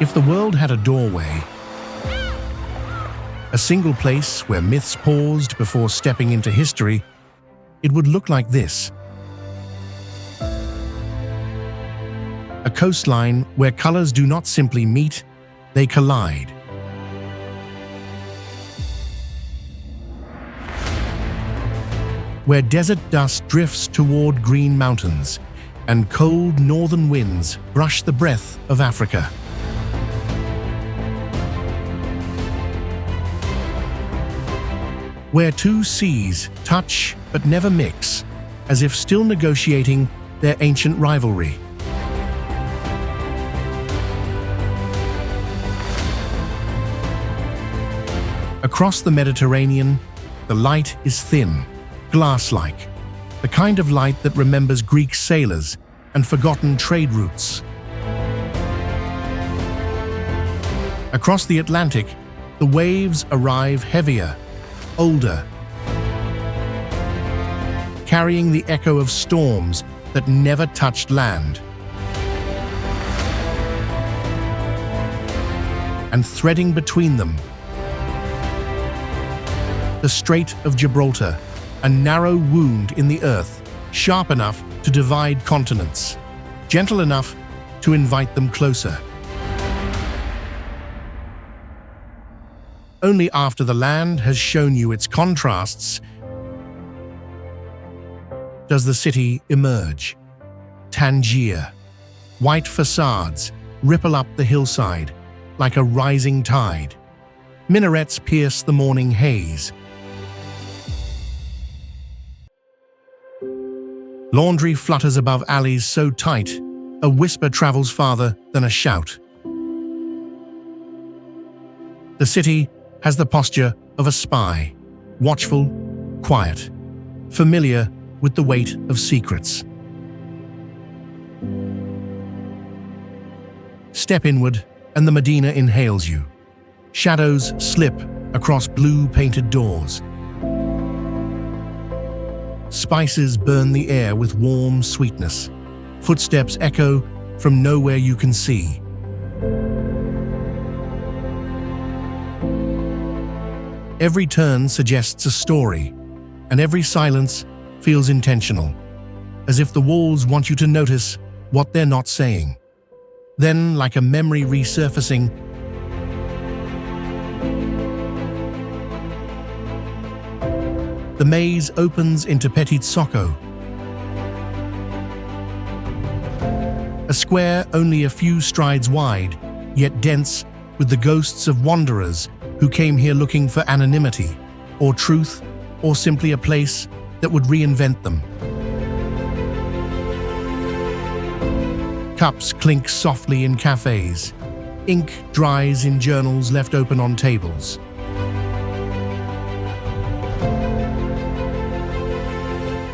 If the world had a doorway, a single place where myths paused before stepping into history, it would look like this. A coastline where colors do not simply meet, they collide. Where desert dust drifts toward green mountains and cold northern winds brush the breath of Africa. Where two seas touch but never mix, as if still negotiating their ancient rivalry. Across the Mediterranean, the light is thin, glass-like, the kind of light that remembers Greek sailors and forgotten trade routes. Across the Atlantic, the waves arrive heavier, older, carrying the echo of storms that never touched land. And threading between them, the Strait of Gibraltar, a narrow wound in the earth, sharp enough to divide continents, gentle enough to invite them closer. Only after the land has shown you its contrasts does the city emerge. Tangier. White facades ripple up the hillside like a rising tide. Minarets pierce the morning haze. Laundry flutters above alleys so tight, a whisper travels farther than a shout. The city has the posture of a spy, watchful, quiet, familiar with the weight of secrets. Step inward, and the Medina inhales you. Shadows slip across blue-painted doors. Spices burn the air with warm sweetness. Footsteps echo from nowhere you can see. Every turn suggests a story, and every silence feels intentional, as if the walls want you to notice what they're not saying. Then, like a memory resurfacing, the maze opens into Petit Socco, a square only a few strides wide, yet dense with the ghosts of wanderers who came here looking for anonymity, or truth, or simply a place that would reinvent them. Cups clink softly in cafes. Ink dries in journals left open on tables.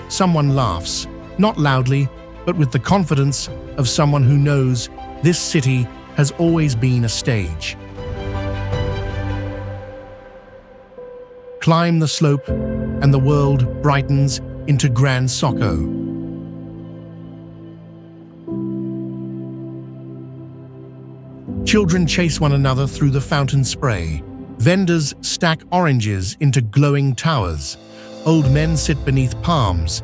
Someone laughs, not loudly, but with the confidence of someone who knows this city has always been a stage. Climb the slope, and the world brightens into Grand Socco. Children chase one another through the fountain spray. Vendors stack oranges into glowing towers. Old men sit beneath palms,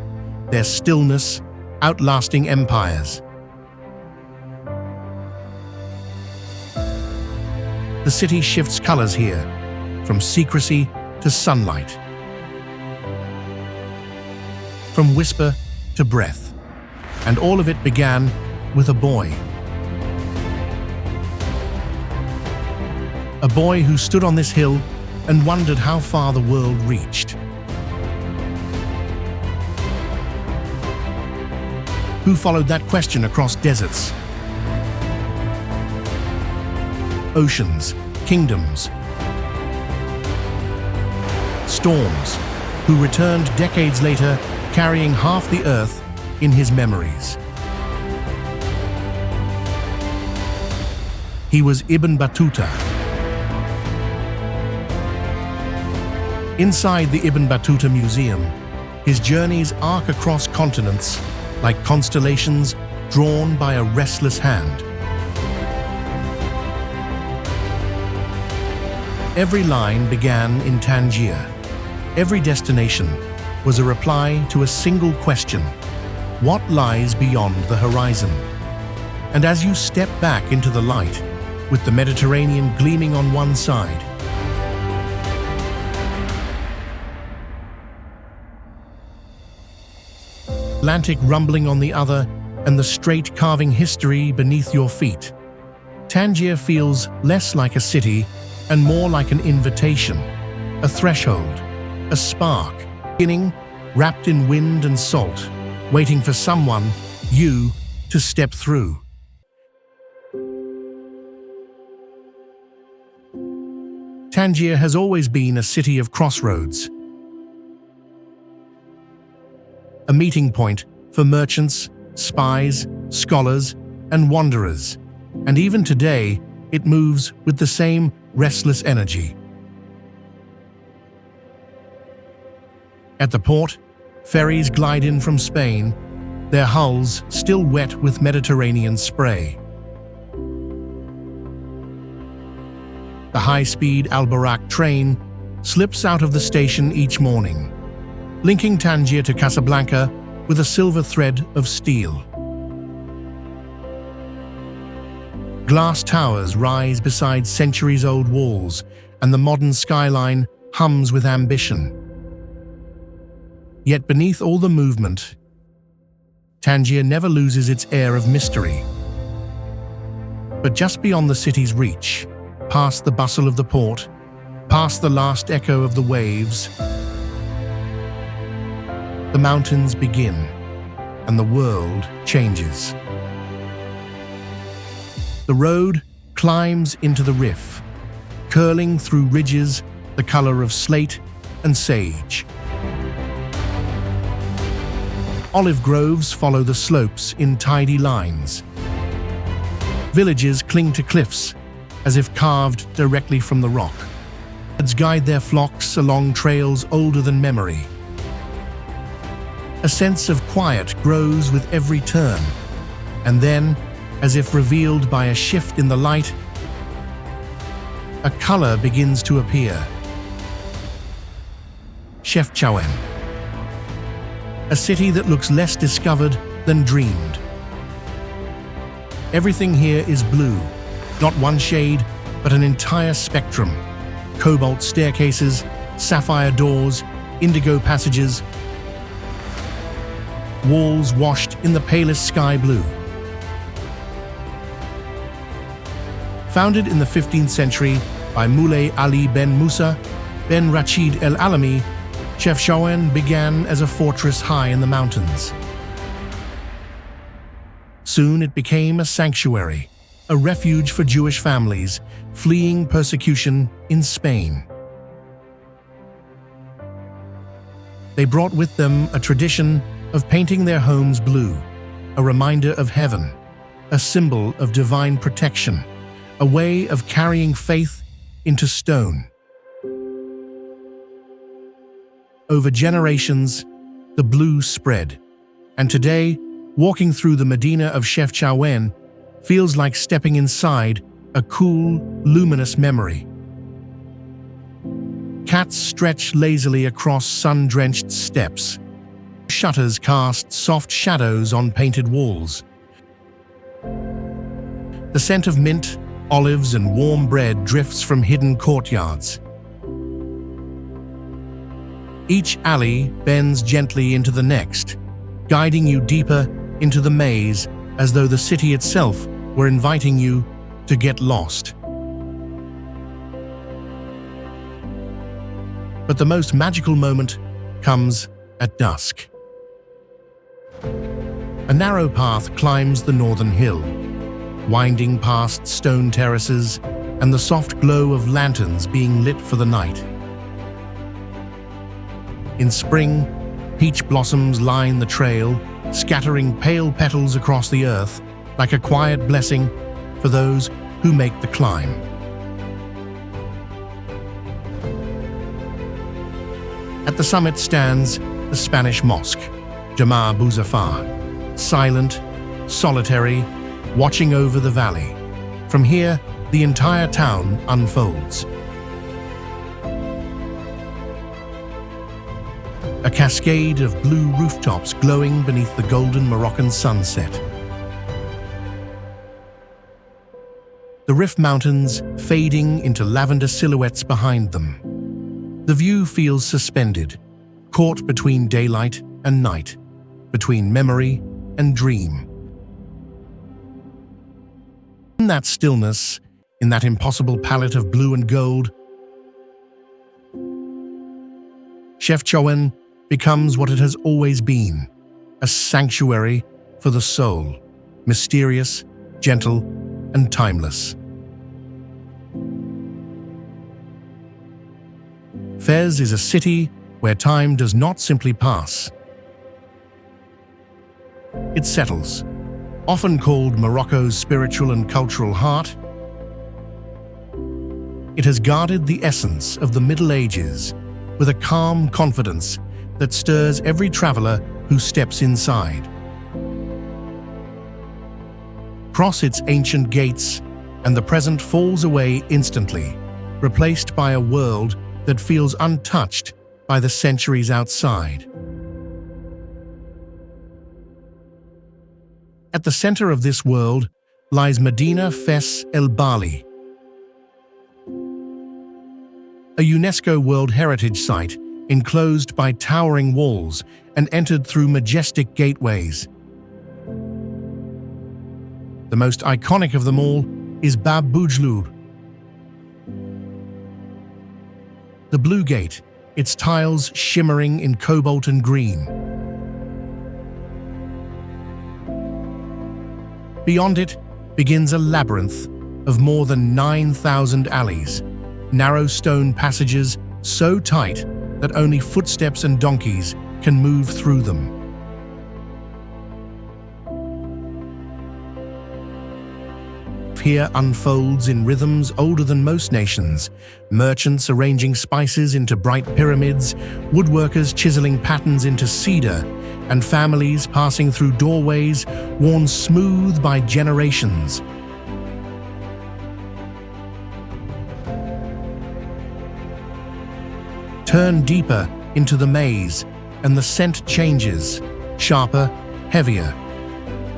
their stillness outlasting empires. The city shifts colors here, from secrecy to sunlight, from whisper to breath, and all of it began with a boy. A boy who stood on this hill and wondered how far the world reached. Who followed that question across deserts, oceans, kingdoms, storms, who returned decades later carrying half the earth in his memories. He was Ibn Battuta. Inside the Ibn Battuta Museum, his journeys arc across continents like constellations drawn by a restless hand. Every line began in Tangier. Every destination was a reply to a single question: what lies beyond the horizon? And as you step back into the light, with the Mediterranean gleaming on one side, Atlantic rumbling on the other, and the strait carving history beneath your feet, Tangier feels less like a city and more like an invitation, a threshold, a spark, beginning, wrapped in wind and salt, waiting for someone, you, to step through. Tangier has always been a city of crossroads, a meeting point for merchants, spies, scholars, and wanderers, and even today it moves with the same restless energy. At the port, ferries glide in from Spain, their hulls still wet with Mediterranean spray. The high-speed Al-Barak train slips out of the station each morning, linking Tangier to Casablanca with a silver thread of steel. Glass towers rise beside centuries-old walls, and the modern skyline hums with ambition. Yet beneath all the movement, Tangier never loses its air of mystery. But just beyond the city's reach, past the bustle of the port, past the last echo of the waves, the mountains begin, and the world changes. The road climbs into the Rif, curling through ridges the color of slate and sage. Olive groves follow the slopes in tidy lines. Villages cling to cliffs as if carved directly from the rock. Herds guide their flocks along trails older than memory. A sense of quiet grows with every turn, and then, as if revealed by a shift in the light, a color begins to appear. Chefchaouen, a city that looks less discovered than dreamed. Everything here is blue, not one shade, but an entire spectrum. Cobalt staircases, sapphire doors, indigo passages, walls washed in the palest sky blue. Founded in the 15th century by Moulay Ali ben Musa ben Rachid el Alami, Chefchaouen began as a fortress high in the mountains. Soon it became a sanctuary, a refuge for Jewish families fleeing persecution in Spain. They brought with them a tradition of painting their homes blue, a reminder of heaven, a symbol of divine protection, a way of carrying faith into stone. Over generations, the blue spread, and today, walking through the Medina of Chefchaouen feels like stepping inside a cool, luminous memory. Cats stretch lazily across sun-drenched steps. Shutters cast soft shadows on painted walls. The scent of mint, olives, and warm bread drifts from hidden courtyards. Each alley bends gently into the next, guiding you deeper into the maze as though the city itself were inviting you to get lost. But the most magical moment comes at dusk. A narrow path climbs the northern hill, winding past stone terraces and the soft glow of lanterns being lit for the night. In spring, peach blossoms line the trail, scattering pale petals across the earth like a quiet blessing for those who make the climb. At the summit stands the Spanish mosque, Jama' Buzafar, silent, solitary, watching over the valley. From here, the entire town unfolds. a cascade of blue rooftops glowing beneath the golden Moroccan sunset. The Rif Mountains fading into lavender silhouettes behind them. The view feels suspended, caught between daylight and night, between memory and dream. In that stillness, in that impossible palette of blue and gold, Chefchaouen becomes what it has always been, a sanctuary for the soul, mysterious, gentle, and timeless. Fez is a city where time does not simply pass. It settles, often called Morocco's spiritual and cultural heart. It has guarded the essence of the Middle Ages with a calm confidence that stirs every traveler who steps inside. Cross its ancient gates, and the present falls away instantly, replaced by a world that feels untouched by the centuries outside. At the center of this world lies Medina Fes El Bali, a UNESCO World Heritage Site enclosed by towering walls and entered through majestic gateways. The most iconic of them all is Bab Boujloud, the Blue Gate, its tiles shimmering in cobalt and green. Beyond it begins a labyrinth of more than 9,000 alleys, narrow stone passages so tight that only footsteps and donkeys can move through them. Here unfolds in rhythms older than most nations, merchants arranging spices into bright pyramids, woodworkers chiseling patterns into cedar, and families passing through doorways worn smooth by generations. Turn deeper into the maze, and the scent changes, sharper, heavier.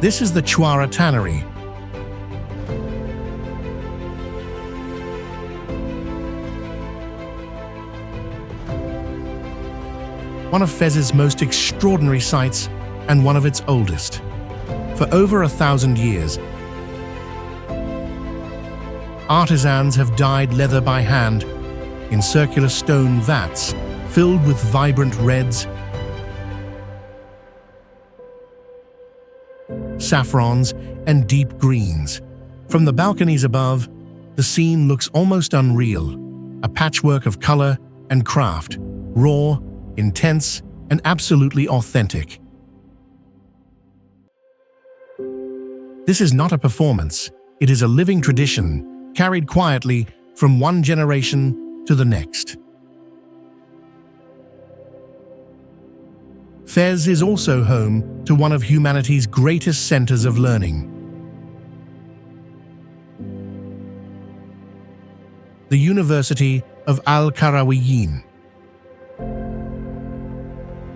This is the Chouara Tannery. One of Fez's most extraordinary sights and one of its oldest. For over 1,000 years, artisans have dyed leather by hand in circular stone vats filled with vibrant reds, saffrons, and deep greens. From the balconies above, the scene looks almost unreal, a patchwork of color and craft, raw, intense, and absolutely authentic. This is not a performance, it is a living tradition, carried quietly from one generation to the next. Fez is also home to one of humanity's greatest centers of learning. The University of Al-Qarawiyyin.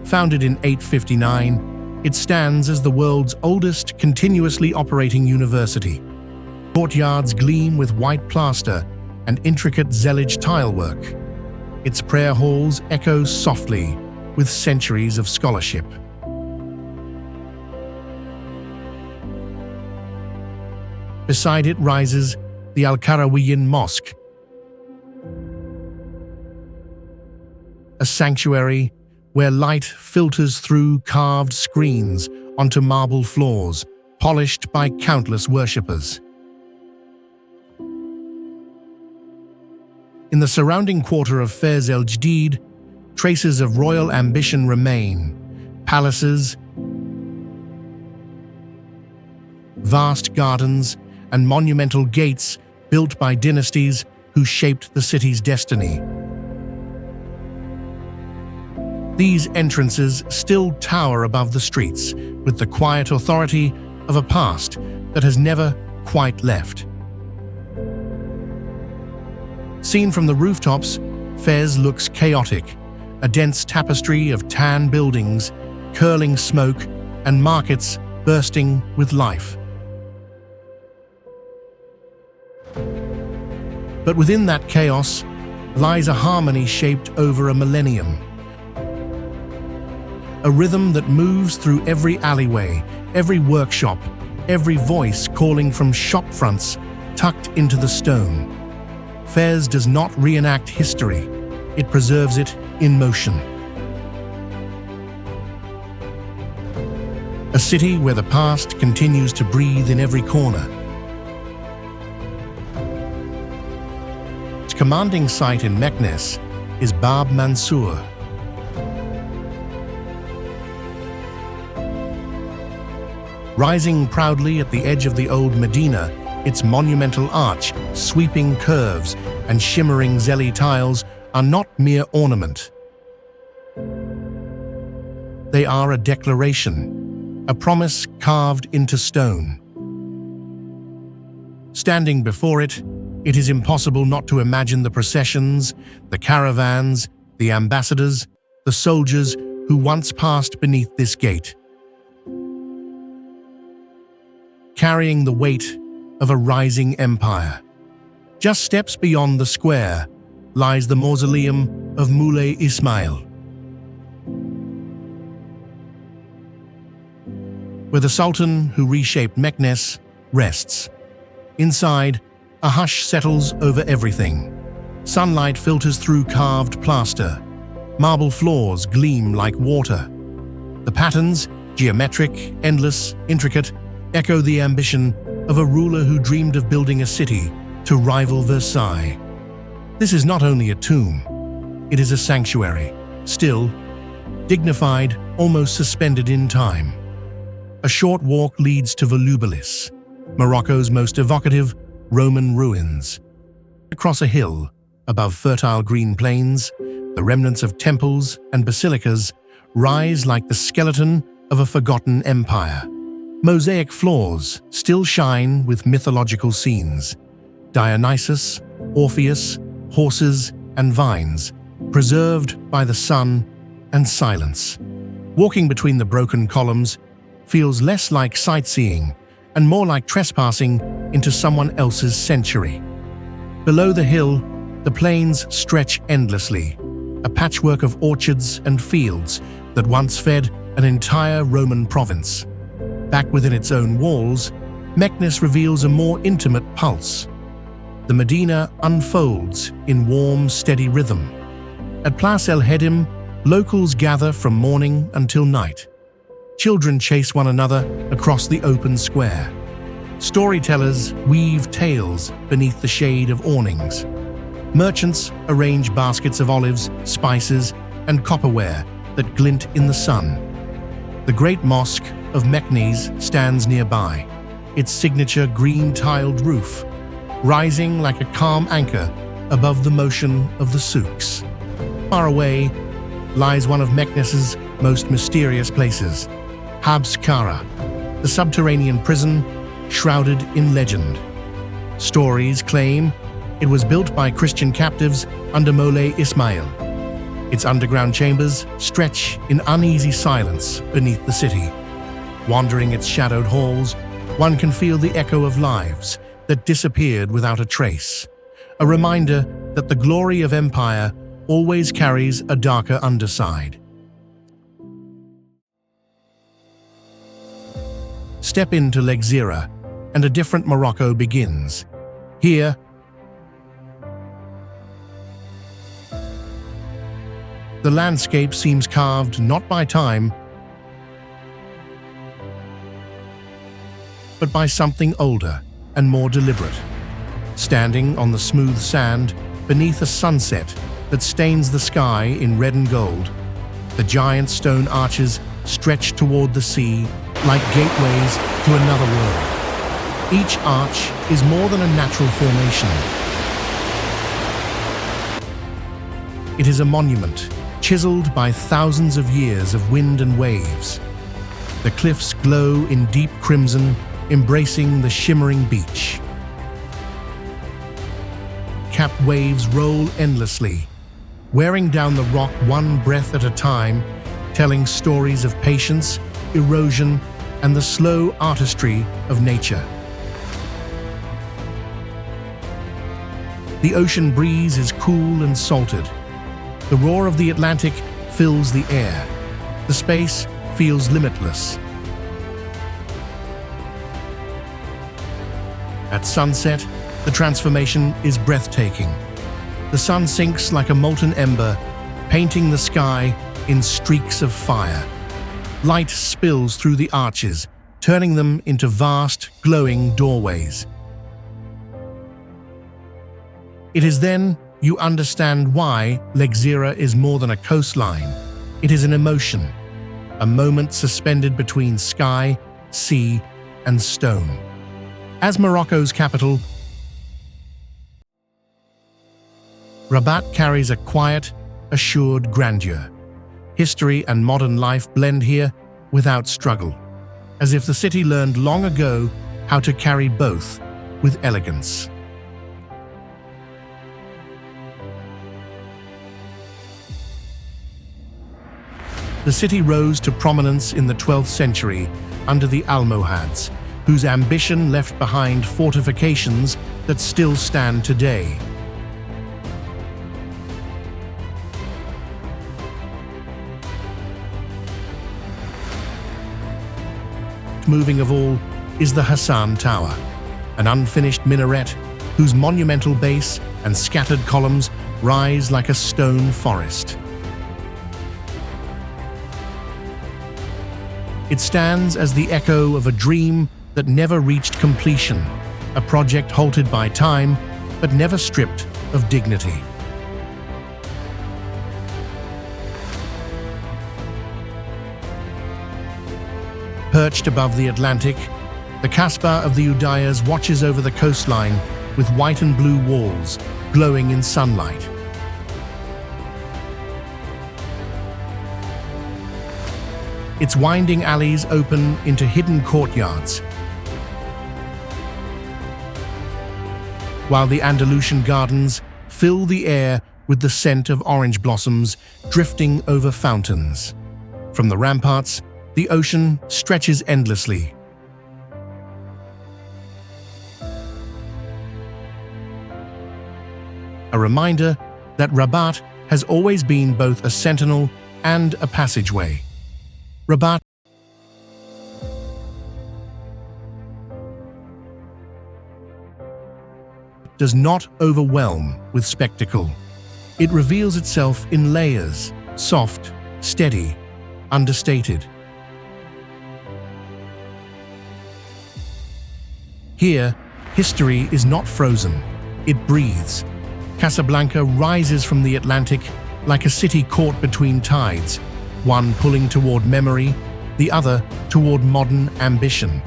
Founded in 859, it stands as the world's oldest continuously operating university. Courtyards gleam with white plaster and intricate Zellige tilework. Its prayer halls echo softly with centuries of scholarship. Beside it rises the Al-Qarawiyyin Mosque, a sanctuary where light filters through carved screens onto marble floors, polished by countless worshippers. In the surrounding quarter of Fez El Jadid, traces of royal ambition remain: palaces, vast gardens, and monumental gates built by dynasties who shaped the city's destiny. These entrances still tower above the streets with the quiet authority of a past that has never quite left. Seen from the rooftops, Fez looks chaotic, a dense tapestry of tan buildings, curling smoke, and markets bursting with life. But within that chaos lies a harmony shaped over a millennium. A rhythm that moves through every alleyway, every workshop, every voice calling from shop fronts tucked into the stone. Fez does not reenact history, it preserves it in motion. A city where the past continues to breathe in every corner. Its commanding site in Meknes is Bab Mansour. Rising proudly at the edge of the old Medina, its monumental arch, sweeping curves, and shimmering Zeli tiles are not mere ornament. They are a declaration, a promise carved into stone. Standing before it, it is impossible not to imagine the processions, the caravans, the ambassadors, the soldiers who once passed beneath this gate, carrying the weight of a rising empire. Just steps beyond the square lies the mausoleum of Moulay Ismail, where the Sultan who reshaped Meknes rests. Inside, a hush settles over everything. Sunlight filters through carved plaster. Marble floors gleam like water. The patterns, geometric, endless, intricate, echo the ambition of a ruler who dreamed of building a city to rival Versailles. This is not only a tomb, it is a sanctuary, still, dignified, almost suspended in time. A short walk leads to Volubilis, Morocco's most evocative Roman ruins. Across a hill, above fertile green plains, the remnants of temples and basilicas rise like the skeleton of a forgotten empire. Mosaic floors still shine with mythological scenes. Dionysus, Orpheus, horses, and vines, preserved by the sun and silence. Walking between the broken columns feels less like sightseeing and more like trespassing into someone else's century. Below the hill, the plains stretch endlessly, a patchwork of orchards and fields that once fed an entire Roman province. Back within its own walls, Meknes reveals a more intimate pulse. The Medina unfolds in warm, steady rhythm. At Place El Hedim, locals gather from morning until night. Children chase one another across the open square. Storytellers weave tales beneath the shade of awnings. Merchants arrange baskets of olives, spices, and copperware that glint in the sun. The great mosque of Meknes stands nearby, its signature green-tiled roof, rising like a calm anchor above the motion of the souks. Far away lies one of Meknes's most mysterious places, Habs Kara, the subterranean prison shrouded in legend. Stories claim it was built by Christian captives under Moulay Ismail. Its underground chambers stretch in uneasy silence beneath the city. Wandering its shadowed halls, one can feel the echo of lives that disappeared without a trace, a reminder that the glory of empire always carries a darker underside. Step into Lexira, and a different Morocco begins. Here, the landscape seems carved not by time, but by something older and more deliberate. Standing on the smooth sand beneath a sunset that stains the sky in red and gold, the giant stone arches stretch toward the sea like gateways to another world. Each arch is more than a natural formation. It is a monument, chiseled by thousands of years of wind and waves. The cliffs glow in deep crimson, embracing the shimmering beach. Capped waves roll endlessly, wearing down the rock one breath at a time, telling stories of patience, erosion, and the slow artistry of nature. The ocean breeze is cool and salted. The roar of the Atlantic fills the air. The space feels limitless. At sunset, the transformation is breathtaking. The sun sinks like a molten ember, painting the sky in streaks of fire. Light spills through the arches, turning them into vast, glowing doorways. It is then you understand why Lexira is more than a coastline. It is an emotion, a moment suspended between sky, sea, and stone. As Morocco's capital, Rabat carries a quiet, assured grandeur. History and modern life blend here without struggle, as if the city learned long ago how to carry both with elegance. The city rose to prominence in the 12th century under the Almohads, whose ambition left behind fortifications that still stand today. Moving of all is the Hassan Tower, an unfinished minaret whose monumental base and scattered columns rise like a stone forest. It stands as the echo of a dream that never reached completion, a project halted by time but never stripped of dignity. Perched above the Atlantic, the Kasbah of the Udayas watches over the coastline with white and blue walls glowing in sunlight. Its winding alleys open into hidden courtyards, while the Andalusian gardens fill the air with the scent of orange blossoms drifting over fountains. From the ramparts, the ocean stretches endlessly. A reminder that Rabat has always been both a sentinel and a passageway. Rabat does not overwhelm with spectacle. It reveals itself in layers, soft, steady, understated. Here, history is not frozen, it breathes. Casablanca rises from the Atlantic like a city caught between tides, one pulling toward memory, the other toward modern ambition.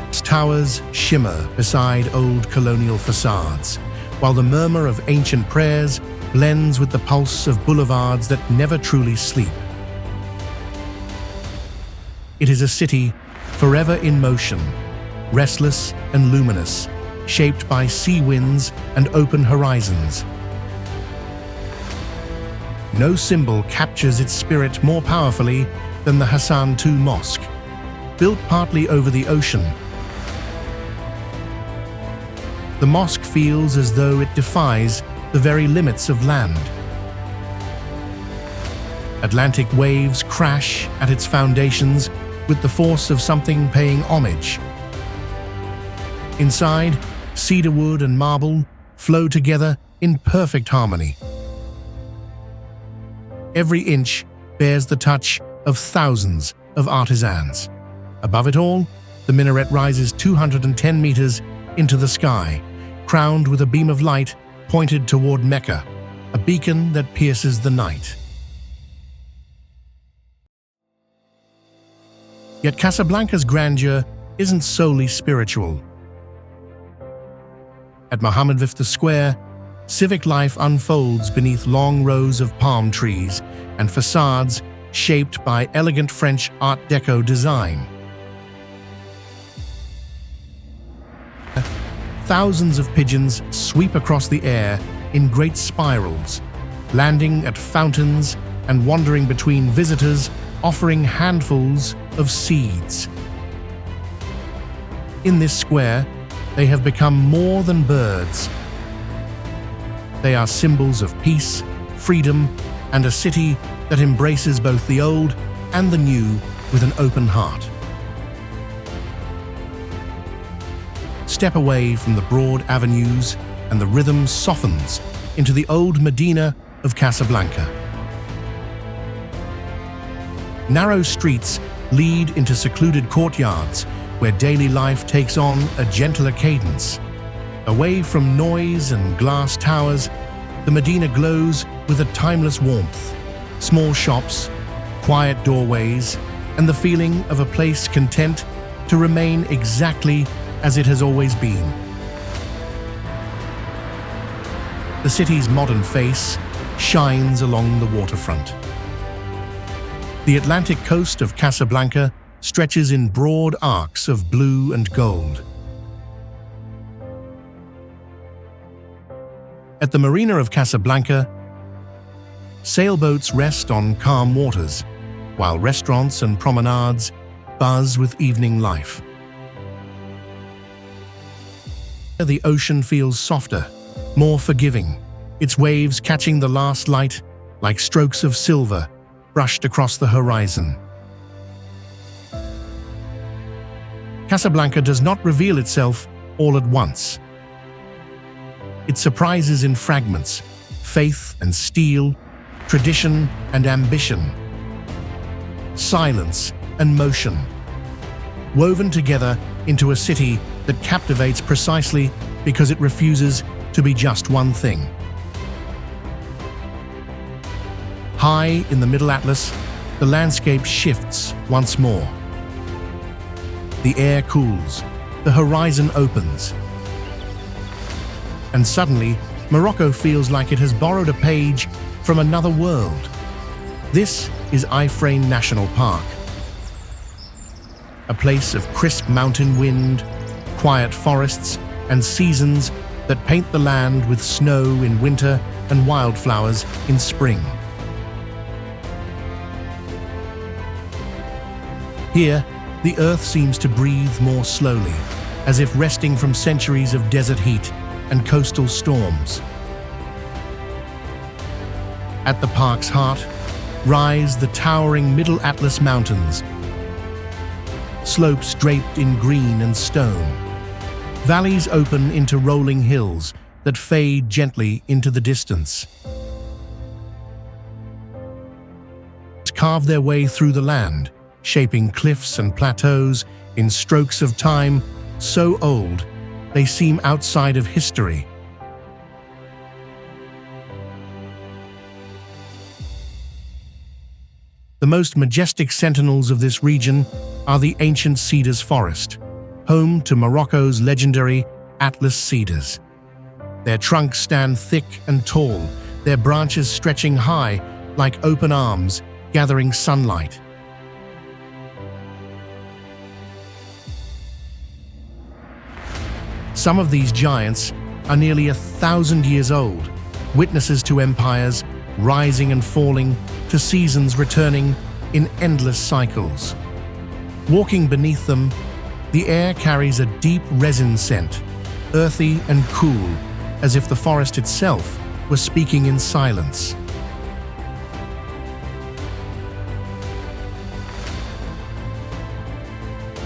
Its towers shimmer beside old colonial facades, while the murmur of ancient prayers blends with the pulse of boulevards that never truly sleep. It is a city forever in motion, restless and luminous, shaped by sea winds and open horizons. No symbol captures its spirit more powerfully than the Hassan II Mosque, built partly over the ocean. The mosque feels as though it defies the very limits of land. Atlantic waves crash at its foundations with the force of something paying homage. Inside, cedarwood and marble flow together in perfect harmony. Every inch bears the touch of thousands of artisans. Above it all, the minaret rises 210 meters into the sky, crowned with a beam of light pointed toward Mecca, a beacon that pierces the night. Yet Casablanca's grandeur isn't solely spiritual. At Mohammed V Square, civic life unfolds beneath long rows of palm trees and facades shaped by elegant French Art Deco design. Thousands of pigeons sweep across the air in great spirals, landing at fountains and wandering between visitors, offering handfuls of seeds. In this square, they have become more than birds. They are symbols of peace, freedom, and a city that embraces both the old and the new with an open heart. Step away from the broad avenues and the rhythm softens into the old Medina of Casablanca. Narrow streets lead into secluded courtyards where daily life takes on a gentler cadence. Away from noise and glass towers, the Medina glows with a timeless warmth. Small shops, quiet doorways, and the feeling of a place content to remain exactly as it has always been. The city's modern face shines along the waterfront. The Atlantic coast of Casablanca stretches in broad arcs of blue and gold. At the marina of Casablanca, sailboats rest on calm waters, while restaurants and promenades buzz with evening life. The ocean feels softer, more forgiving, its waves catching the last light like strokes of silver brushed across the horizon. Casablanca does not reveal itself all at once. It surprises in fragments, faith and steel, tradition and ambition, silence and motion, woven together into a city that captivates precisely because it refuses to be just one thing. High in the Middle Atlas, the landscape shifts once more. The air cools, the horizon opens, and suddenly, Morocco feels like it has borrowed a page from another world. This is Ifrane National Park, a place of crisp mountain wind, quiet forests, and seasons that paint the land with snow in winter and wildflowers in spring. Here, the earth seems to breathe more slowly, as if resting from centuries of desert heat and coastal storms. At the park's heart rise the towering Middle Atlas Mountains, slopes draped in green and stone. Valleys open into rolling hills that fade gently into the distance. Carve their way through the land, shaping cliffs and plateaus in strokes of time so old they seem outside of history. The most majestic sentinels of this region are the ancient cedars forest, home to Morocco's legendary Atlas cedars. Their trunks stand thick and tall, their branches stretching high like open arms gathering sunlight. Some of these giants are nearly 1,000 years old, witnesses to empires rising and falling, to seasons returning in endless cycles. Walking beneath them, the air carries a deep resin scent, earthy and cool, as if the forest itself was speaking in silence.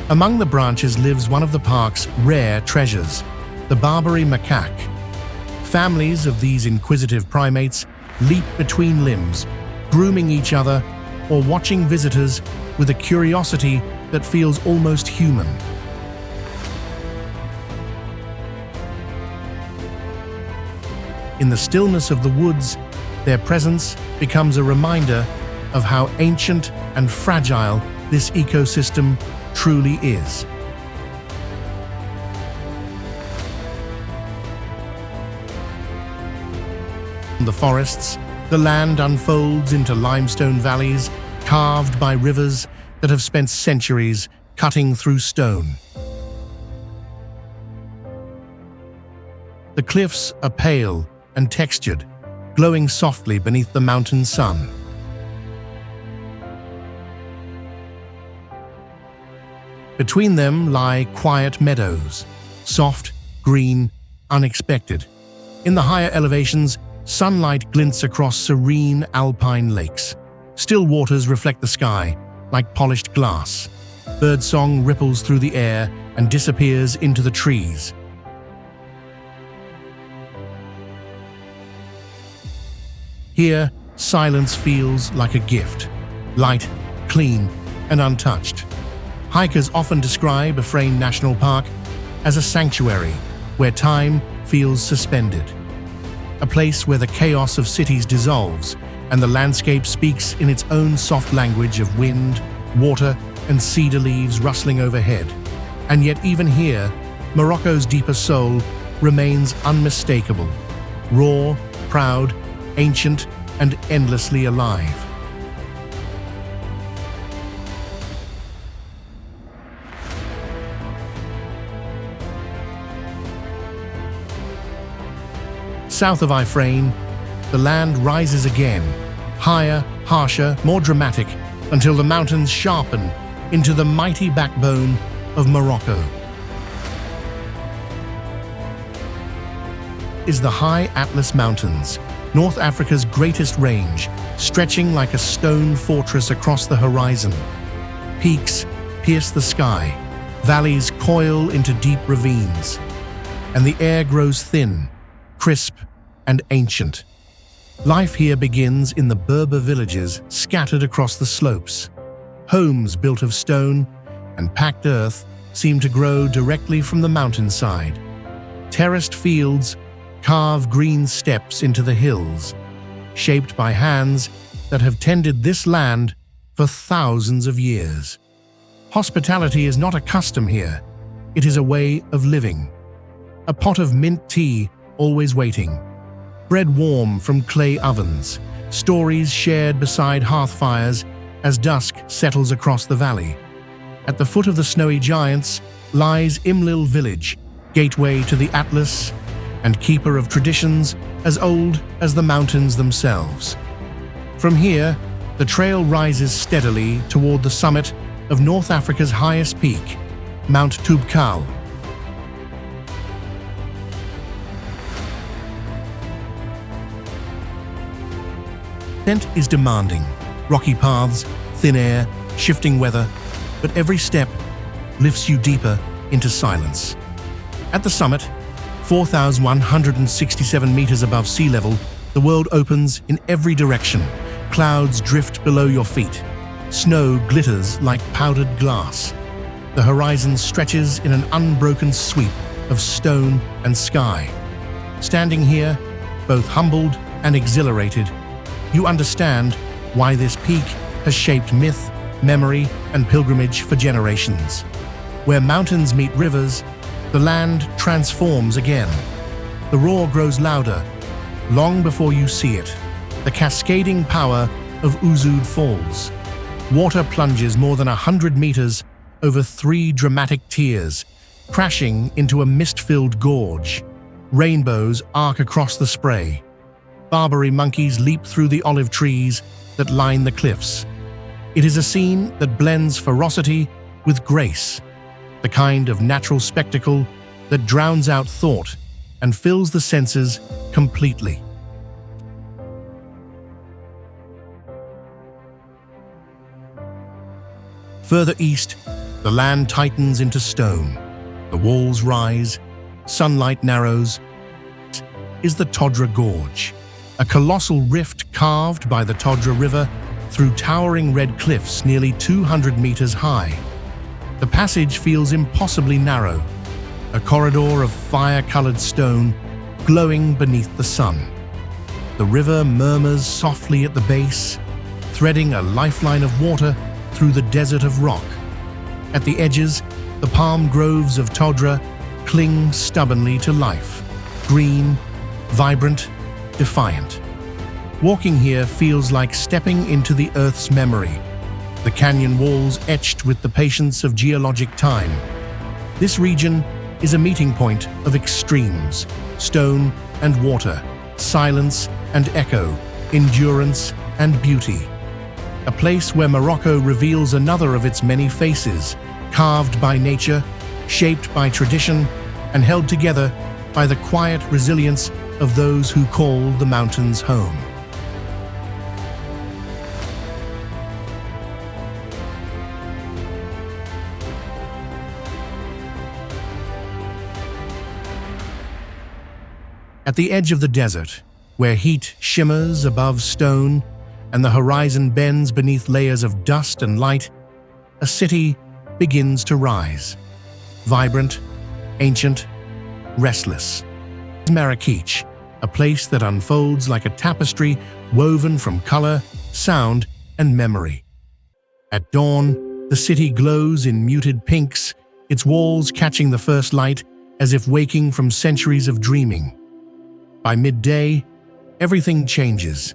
Among the branches lives one of the park's rare treasures, the Barbary macaque. Families of these inquisitive primates leap between limbs, grooming each other or watching visitors with a curiosity that feels almost human. In the stillness of the woods, their presence becomes a reminder of how ancient and fragile this ecosystem truly is. In the forests, the land unfolds into limestone valleys carved by rivers that have spent centuries cutting through stone. The cliffs are pale and textured, glowing softly beneath the mountain sun. Between them lie quiet meadows, soft, green, unexpected. In the higher elevations, sunlight glints across serene alpine lakes. Still waters reflect the sky like polished glass. Birdsong ripples through the air and disappears into the trees. Here, silence feels like a gift, light, clean, and untouched. Hikers often describe Afrain National Park as a sanctuary where time feels suspended. A place where the chaos of cities dissolves and the landscape speaks in its own soft language of wind, water, and cedar leaves rustling overhead. And yet even here, Morocco's deeper soul remains unmistakable, raw, proud, ancient, and endlessly alive. South of Ifrane, the land rises again, higher, harsher, more dramatic, until the mountains sharpen into the mighty backbone of Morocco. Is the high Atlas Mountains, North Africa's greatest range, stretching like a stone fortress across the horizon. Peaks pierce the sky, valleys coil into deep ravines, and the air grows thin, crisp, and ancient. Life here begins in the Berber villages scattered across the slopes. Homes built of stone and packed earth seem to grow directly from the mountainside. Terraced fields carve green steps into the hills, shaped by hands that have tended this land for thousands of years. Hospitality is not a custom here, it is a way of living. A pot of mint tea always waiting, bread warm from clay ovens, stories shared beside hearth fires as dusk settles across the valley. At the foot of the snowy giants lies Imlil village, gateway to the Atlas and keeper of traditions as old as the mountains themselves. From here, the trail rises steadily toward the summit of North Africa's highest peak, Mount Toubkal. Ascent is demanding, rocky paths, thin air, shifting weather, but every step lifts you deeper into silence. At the summit, 4,167 meters above sea level, the world opens in every direction. Clouds drift below your feet. Snow glitters like powdered glass. The horizon stretches in an unbroken sweep of stone and sky. Standing here, both humbled and exhilarated, you understand why this peak has shaped myth, memory, and pilgrimage for generations. Where mountains meet rivers, the land transforms again. The roar grows louder, long before you see it. The cascading power of Uzud Falls. Water plunges more than 100 meters over 3 dramatic tiers, crashing into a mist-filled gorge. Rainbows arc across the spray. Barbary monkeys leap through the olive trees that line the cliffs. It is a scene that blends ferocity with grace, the kind of natural spectacle that drowns out thought and fills the senses completely. Further east, the land tightens into stone. The walls rise, sunlight narrows. Is the Todra Gorge, a colossal rift carved by the Todra River through towering red cliffs nearly 200 meters high. The passage feels impossibly narrow, a corridor of fire-colored stone glowing beneath the sun. The river murmurs softly at the base, threading a lifeline of water through the desert of rock. At the edges, the palm groves of Todra cling stubbornly to life, green, vibrant, defiant. Walking here feels like stepping into the Earth's memory, the canyon walls etched with the patience of geologic time. This region is a meeting point of extremes, stone and water, silence and echo, endurance and beauty. A place where Morocco reveals another of its many faces, carved by nature, shaped by tradition, and held together by the quiet resilience of those who call the mountains home. At the edge of the desert, where heat shimmers above stone and the horizon bends beneath layers of dust and light, a city begins to rise. Vibrant, ancient, restless. Marrakech, a place that unfolds like a tapestry woven from color, sound, and memory. At dawn, the city glows in muted pinks, its walls catching the first light as if waking from centuries of dreaming. By midday, everything changes.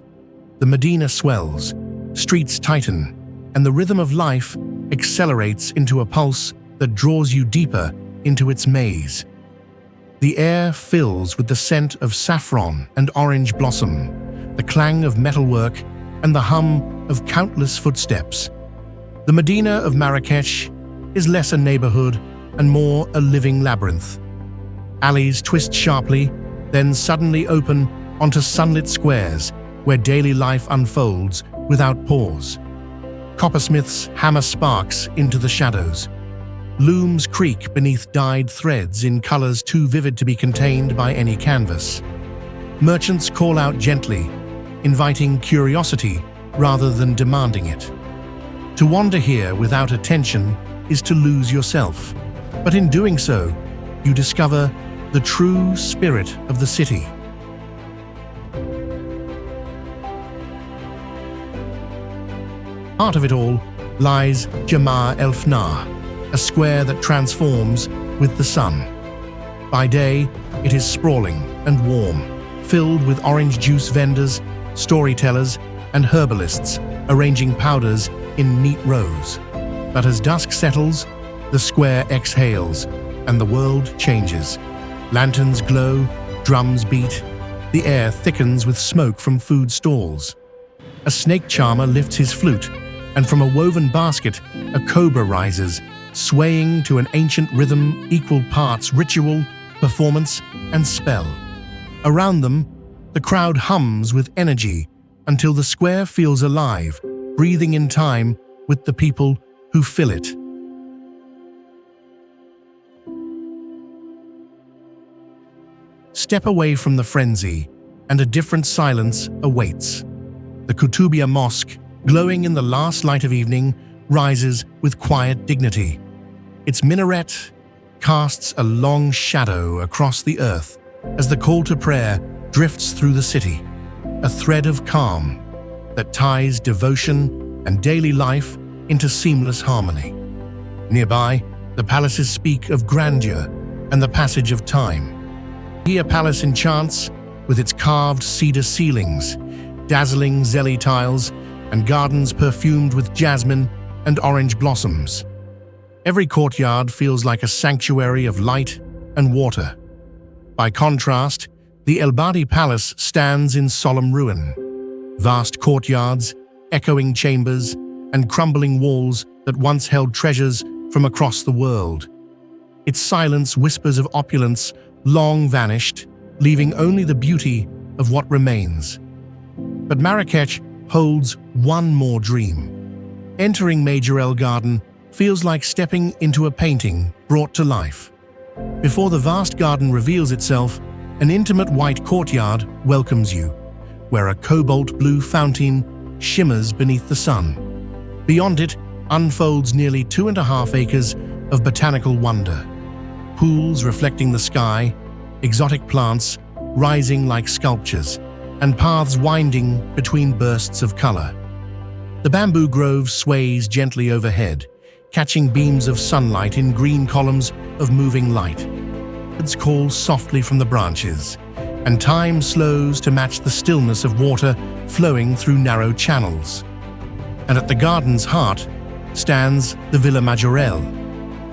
The Medina swells, streets tighten, and the rhythm of life accelerates into a pulse that draws you deeper into its maze. The air fills with the scent of saffron and orange blossom, the clang of metalwork, and the hum of countless footsteps. The Medina of Marrakech is less a neighborhood and more a living labyrinth. Alleys twist sharply, then suddenly open onto sunlit squares where daily life unfolds without pause. Coppersmiths hammer sparks into the shadows. Looms creak beneath dyed threads in colors too vivid to be contained by any canvas. Merchants call out gently, inviting curiosity rather than demanding it. To wander here without attention is to lose yourself, but in doing so, you discover the true spirit of the city. Part of it all lies Jamar el-Fnar, a square that transforms with the sun. By day, it is sprawling and warm, filled with orange juice vendors, storytellers, and herbalists arranging powders in neat rows. But as dusk settles, the square exhales, and the world changes. Lanterns glow, drums beat, the air thickens with smoke from food stalls. A snake charmer lifts his flute, and from a woven basket, a cobra rises, swaying to an ancient rhythm equal parts ritual, performance, and spell. Around them, the crowd hums with energy until the square feels alive, breathing in time with the people who fill it. Step away from the frenzy, and a different silence awaits. The Kutubia Mosque, glowing in the last light of evening, rises with quiet dignity. Its minaret casts a long shadow across the earth as the call to prayer drifts through the city, a thread of calm that ties devotion and daily life into seamless harmony. Nearby, the palaces speak of grandeur and the passage of time. Here Palace enchants with its carved cedar ceilings, dazzling zelly tiles, and gardens perfumed with jasmine and orange blossoms. Every courtyard feels like a sanctuary of light and water. By contrast, the El Badi Palace stands in solemn ruin. Vast courtyards, echoing chambers, and crumbling walls that once held treasures from across the world. Its silence whispers of opulence long vanished, leaving only the beauty of what remains. But Marrakech holds one more dream. Entering Major El Garden feels like stepping into a painting brought to life. Before the vast garden reveals itself, an intimate white courtyard welcomes you, where a cobalt blue fountain shimmers beneath the sun. Beyond it unfolds nearly 2.5 acres of botanical wonder. Pools reflecting the sky, exotic plants rising like sculptures, and paths winding between bursts of color. The bamboo grove sways gently overhead, catching beams of sunlight in green columns of moving light. Birds call softly from the branches, and time slows to match the stillness of water flowing through narrow channels. And at the garden's heart stands the Villa Majorelle,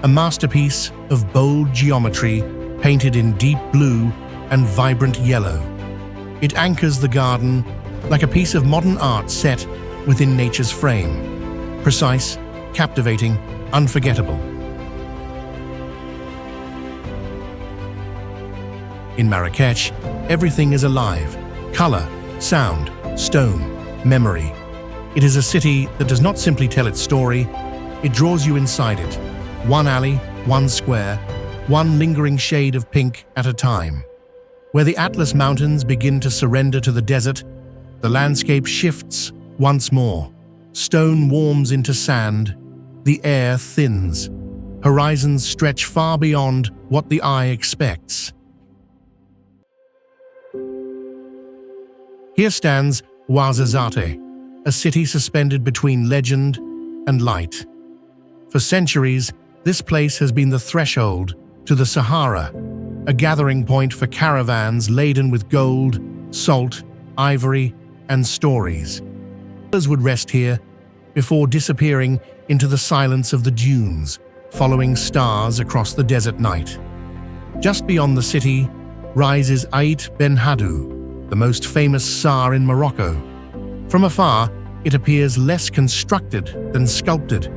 a masterpiece of bold geometry painted in deep blue and vibrant yellow. It anchors the garden like a piece of modern art set within nature's frame. Precise, captivating, unforgettable. In Marrakech, everything is alive. Color, sound, stone, memory. It is a city that does not simply tell its story, it draws you inside it. One alley, one square, one lingering shade of pink at a time. Where the Atlas Mountains begin to surrender to the desert, the landscape shifts once more. Stone warms into sand, the air thins. Horizons stretch far beyond what the eye expects. Here stands Ouarzazate, a city suspended between legend and light. For centuries, this place has been the threshold to the Sahara, a gathering point for caravans laden with gold, salt, ivory, and stories. Others would rest here before disappearing into the silence of the dunes, following stars across the desert night. Just beyond the city rises Ait Ben Haddou, the most famous Sar in Morocco. From afar, it appears less constructed than sculpted,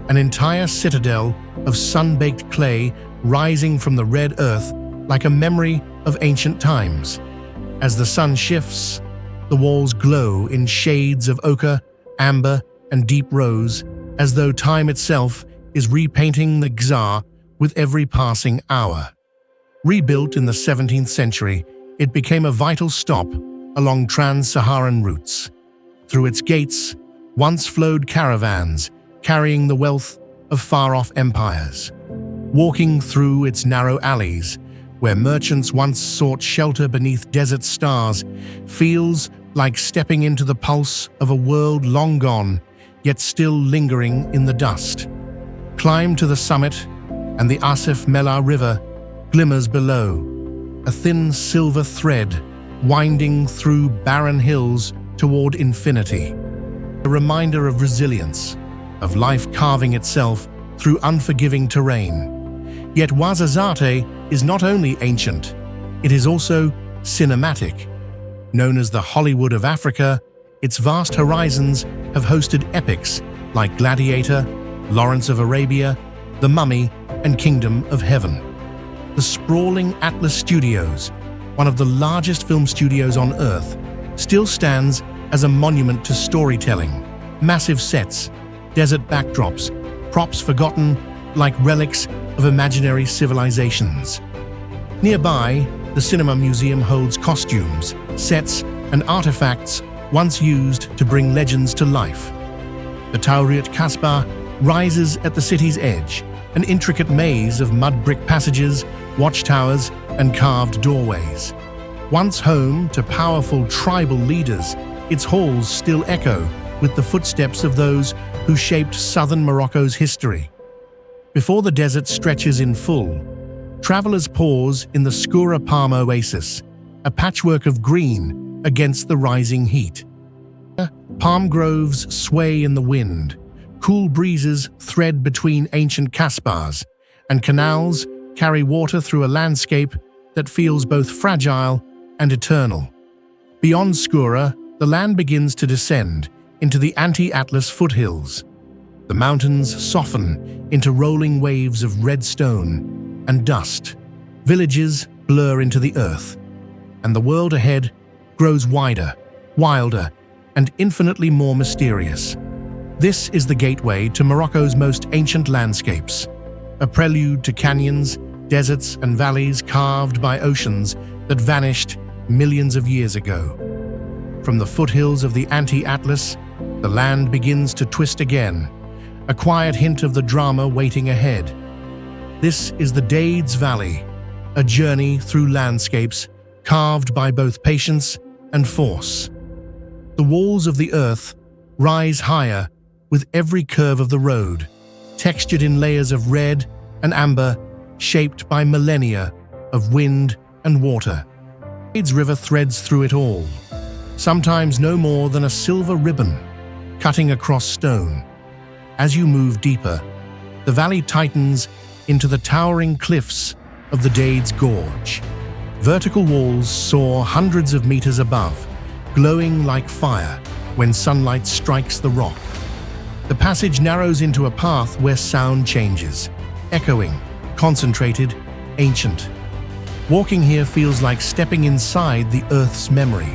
an entire citadel of sun-baked clay rising from the red earth like a memory of ancient times. As the sun shifts, the walls glow in shades of ochre, amber, and deep rose, as though time itself is repainting the Gzar with every passing hour. Rebuilt in the 17th century, it became a vital stop along trans-Saharan routes. Through its gates once flowed caravans carrying the wealth of far-off empires. Walking through its narrow alleys, where merchants once sought shelter beneath desert stars, feels like stepping into the pulse of a world long gone, yet still lingering in the dust. Climb to the summit, and the Asif Mellah River glimmers below, a thin silver thread winding through barren hills toward infinity. A reminder of resilience, of life carving itself through unforgiving terrain. Yet Ouarzazate is not only ancient, it is also cinematic. Known as the Hollywood of Africa, its vast horizons have hosted epics like Gladiator, Lawrence of Arabia, The Mummy, and Kingdom of Heaven. The sprawling Atlas Studios, one of the largest film studios on Earth, still stands as a monument to storytelling. Massive sets, desert backdrops, props forgotten like relics of imaginary civilizations. Nearby, the Cinema Museum holds costumes, sets, and artifacts once used to bring legends to life. The Tauriat Kasbah rises at the city's edge, an intricate maze of mud brick passages, watchtowers, and carved doorways. Once home to powerful tribal leaders, its halls still echo with the footsteps of those who shaped southern Morocco's history. Before the desert stretches in full, travelers pause in the Skoura Palm Oasis, a patchwork of green against the rising heat. Palm groves sway in the wind, cool breezes thread between ancient kasbahs, and canals carry water through a landscape that feels both fragile and eternal. Beyond Skoura, the land begins to descend into the anti-Atlas foothills. The mountains soften into rolling waves of red stone and dust. Villages blur into the earth, and the world ahead grows wider, wilder, and infinitely more mysterious. This is the gateway to Morocco's most ancient landscapes, a prelude to canyons, deserts, and valleys carved by oceans that vanished millions of years ago. From the foothills of the anti-Atlas, the land begins to twist again, a quiet hint of the drama waiting ahead. This is the Dades Valley, a journey through landscapes carved by both patience and force. The walls of the earth rise higher with every curve of the road, textured in layers of red and amber, shaped by millennia of wind and water. The Dades River threads through it all, sometimes no more than a silver ribbon, cutting across stone. As you move deeper, the valley tightens into the towering cliffs of the Dades Gorge. Vertical walls soar hundreds of meters above, glowing like fire when sunlight strikes the rock. The passage narrows into a path where sound changes, echoing, concentrated, ancient. Walking here feels like stepping inside the Earth's memory.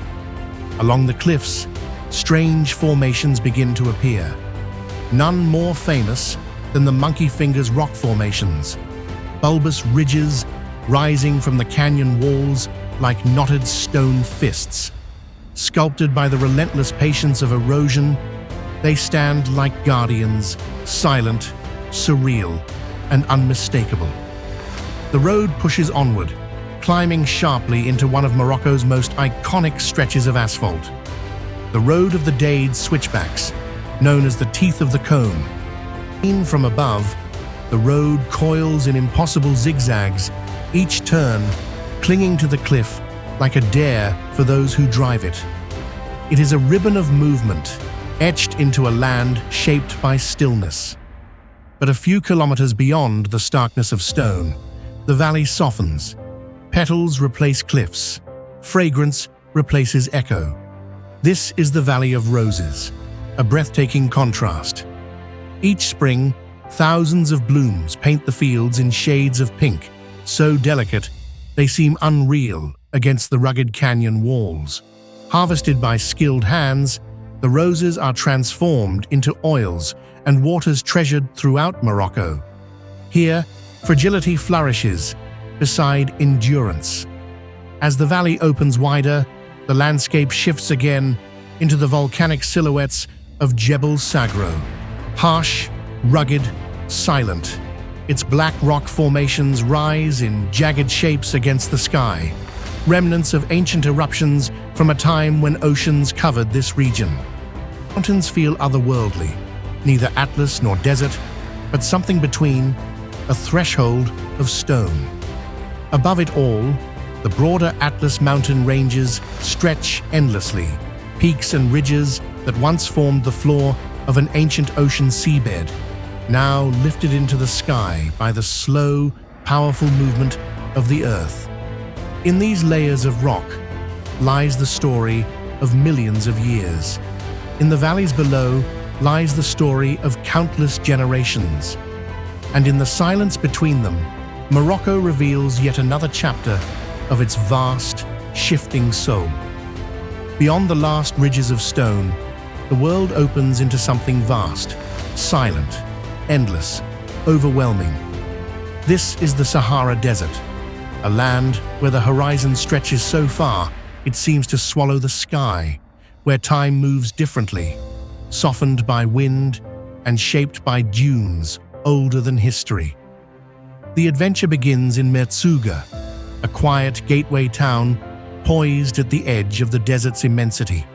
Along the cliffs, strange formations begin to appear. None more famous than the Monkey Fingers rock formations, bulbous ridges rising from the canyon walls like knotted stone fists. Sculpted by the relentless patience of erosion, they stand like guardians, silent, surreal, and unmistakable. The road pushes onward, climbing sharply into one of Morocco's most iconic stretches of asphalt. The Road of the Dade Switchbacks, known as the Teeth of the Cone. Seen from above, the road coils in impossible zigzags, each turn clinging to the cliff like a dare for those who drive it. It is a ribbon of movement, etched into a land shaped by stillness. But a few kilometers beyond the starkness of stone, the valley softens. Petals replace cliffs. Fragrance replaces echo. This is the Valley of Roses, a breathtaking contrast. Each spring, thousands of blooms paint the fields in shades of pink, so delicate they seem unreal against the rugged canyon walls. Harvested by skilled hands, the roses are transformed into oils and waters treasured throughout Morocco. Here, fragility flourishes beside endurance. As the valley opens wider, the landscape shifts again into the volcanic silhouettes of Jebel Sagro. Harsh, rugged, silent, its black rock formations rise in jagged shapes against the sky, remnants of ancient eruptions from a time when oceans covered this region. Mountains feel otherworldly, neither atlas nor desert, but something between, a threshold of stone. Above it all, the broader Atlas mountain ranges stretch endlessly, peaks and ridges that once formed the floor of an ancient ocean seabed, now lifted into the sky by the slow, powerful movement of the earth. In these layers of rock lies the story of millions of years. In the valleys below lies the story of countless generations. And in the silence between them, Morocco reveals yet another chapter of its vast, shifting soul. Beyond the last ridges of stone, the world opens into something vast, silent, endless, overwhelming. This is the Sahara Desert, a land where the horizon stretches so far it seems to swallow the sky, where time moves differently, softened by wind and shaped by dunes older than history. The adventure begins in Merzouga, a quiet gateway town poised at the edge of the desert's immensity.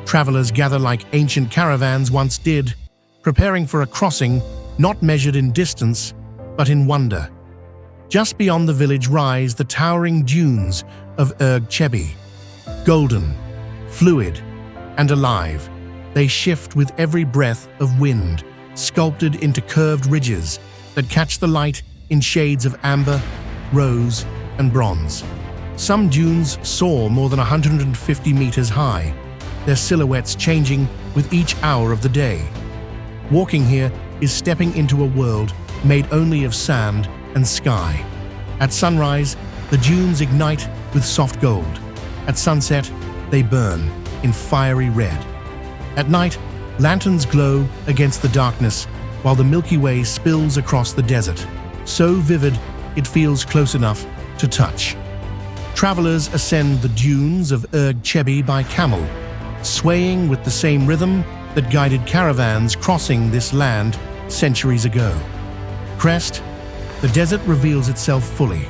Travelers gather like ancient caravans once did, preparing for a crossing not measured in distance, but in wonder. Just beyond the village rise the towering dunes of Erg Chebi. Golden, fluid, and alive, they shift with every breath of wind, sculpted into curved ridges that catch the light in shades of amber, rose, and bronze. Some dunes soar more than 150 meters high, their silhouettes changing with each hour of the day. Walking here is stepping into a world made only of sand and sky. At sunrise, the dunes ignite with soft gold. At sunset, they burn in fiery red. At night, lanterns glow against the darkness while the Milky Way spills across the desert, so vivid it feels close enough to touch. Travelers ascend the dunes of Erg Chebi by camel, swaying with the same rhythm that guided caravans crossing this land centuries ago. Crest, the desert reveals itself fully,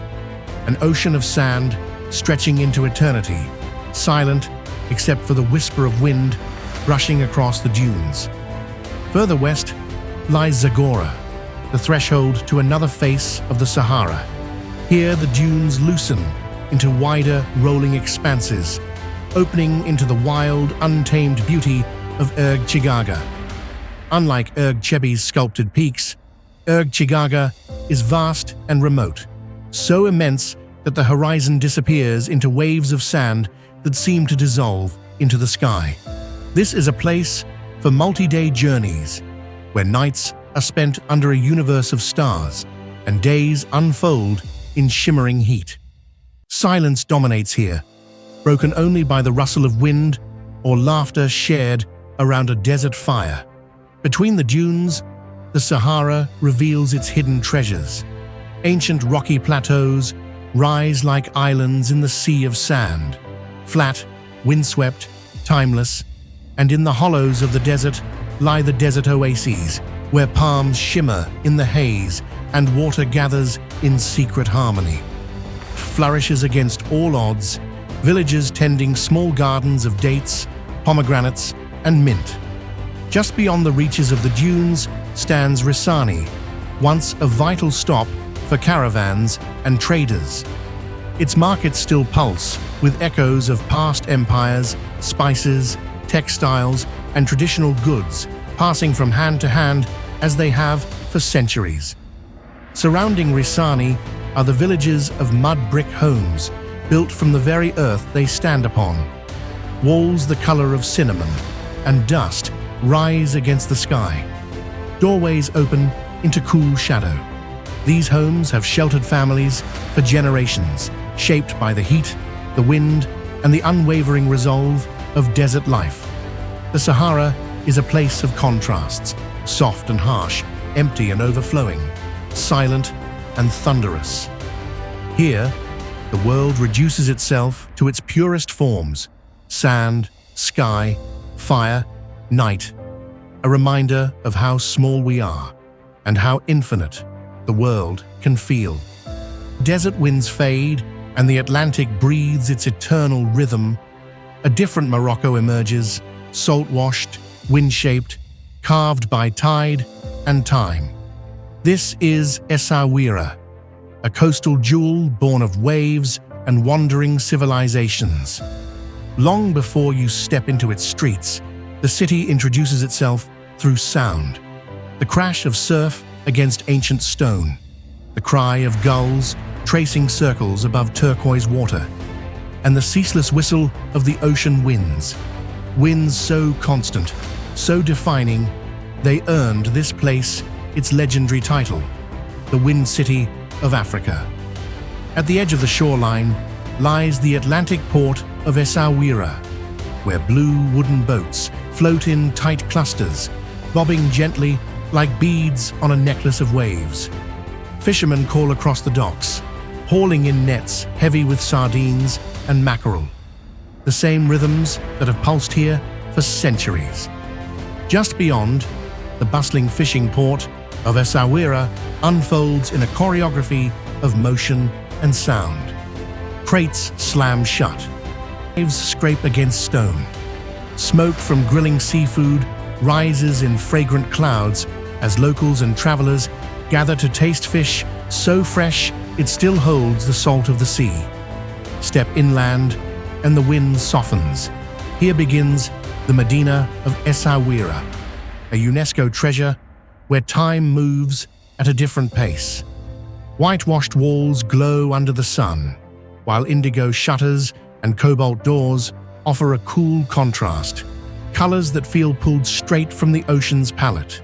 an ocean of sand stretching into eternity, silent except for the whisper of wind brushing across the dunes. Further west lies Zagora, the threshold to another face of the Sahara. Here the dunes loosen into wider, rolling expanses, opening into the wild, untamed beauty of Erg Chigaga. Unlike Erg Chebi's sculpted peaks, Erg Chigaga is vast and remote, so immense that the horizon disappears into waves of sand that seem to dissolve into the sky. This is a place for multi-day journeys, where nights are spent under a universe of stars and days unfold in shimmering heat. Silence dominates here, broken only by the rustle of wind or laughter shared around a desert fire. Between the dunes, the Sahara reveals its hidden treasures. Ancient rocky plateaus rise like islands in the sea of sand, flat, windswept, timeless, and in the hollows of the desert lie the desert oases, where palms shimmer in the haze and water gathers in secret harmony. Flourishes against all odds, villages tending small gardens of dates, pomegranates, and mint. Just beyond the reaches of the dunes stands Risani, once a vital stop for caravans and traders. Its markets still pulse with echoes of past empires, spices, textiles, and traditional goods passing from hand to hand as they have for centuries. Surrounding Risani are the villages of mud brick homes built from the very earth they stand upon. Walls the color of cinnamon and dust rise against the sky. Doorways open into cool shadow. These homes have sheltered families for generations, shaped by the heat, the wind, and the unwavering resolve of desert life. The Sahara is a place of contrasts, soft and harsh, empty and overflowing, silent and thunderous. Here, the world reduces itself to its purest forms: sand, sky, fire, night, a reminder of how small we are and how infinite the world can feel. Desert winds fade and the Atlantic breathes its eternal rhythm. A different Morocco emerges, salt-washed, wind-shaped, carved by tide and time. This is Essaouira, a coastal jewel born of waves and wandering civilizations. Long before you step into its streets, the city introduces itself through sound. The crash of surf against ancient stone, the cry of gulls tracing circles above turquoise water, and the ceaseless whistle of the ocean winds. Winds so constant, so defining, they earned this place its legendary title, the Wind City of Africa. At the edge of the shoreline lies the Atlantic port of Essaouira, where blue wooden boats float in tight clusters, bobbing gently like beads on a necklace of waves. Fishermen call across the docks, hauling in nets heavy with sardines and mackerel, the same rhythms that have pulsed here for centuries. Just beyond, the bustling fishing port of Essaouira unfolds in a choreography of motion and sound. Crates slam shut, waves scrape against stone. Smoke from grilling seafood rises in fragrant clouds as locals and travelers gather to taste fish so fresh it still holds the salt of the sea. Step inland and the wind softens. Here begins the Medina of Essaouira, a UNESCO treasure where time moves at a different pace. Whitewashed walls glow under the sun, while indigo shutters and cobalt doors offer a cool contrast, colors that feel pulled straight from the ocean's palette.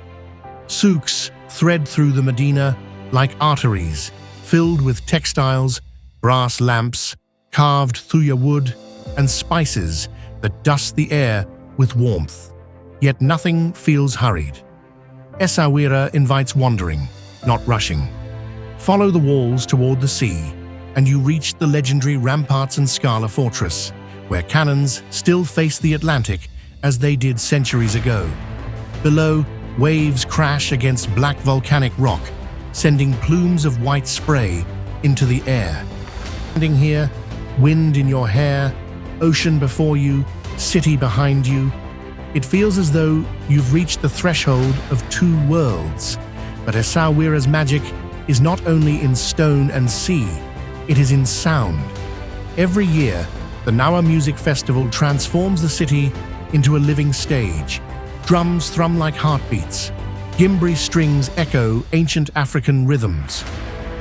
Souks thread through the Medina like arteries, filled with textiles, brass lamps, carved thuya wood, and spices that dust the air with warmth. Yet nothing feels hurried. Essaouira invites wandering, not rushing. Follow the walls toward the sea, and you reach the legendary Ramparts and Scala fortress, where cannons still face the Atlantic as they did centuries ago. Below, waves crash against black volcanic rock, sending plumes of white spray into the air. Standing here, wind in your hair, ocean before you, city behind you, it feels as though you've reached the threshold of two worlds. But Essaouira's magic is not only in stone and sea, it is in sound. Every year, the Nawa Music Festival transforms the city into a living stage. Drums thrum like heartbeats. Gimbri strings echo ancient African rhythms.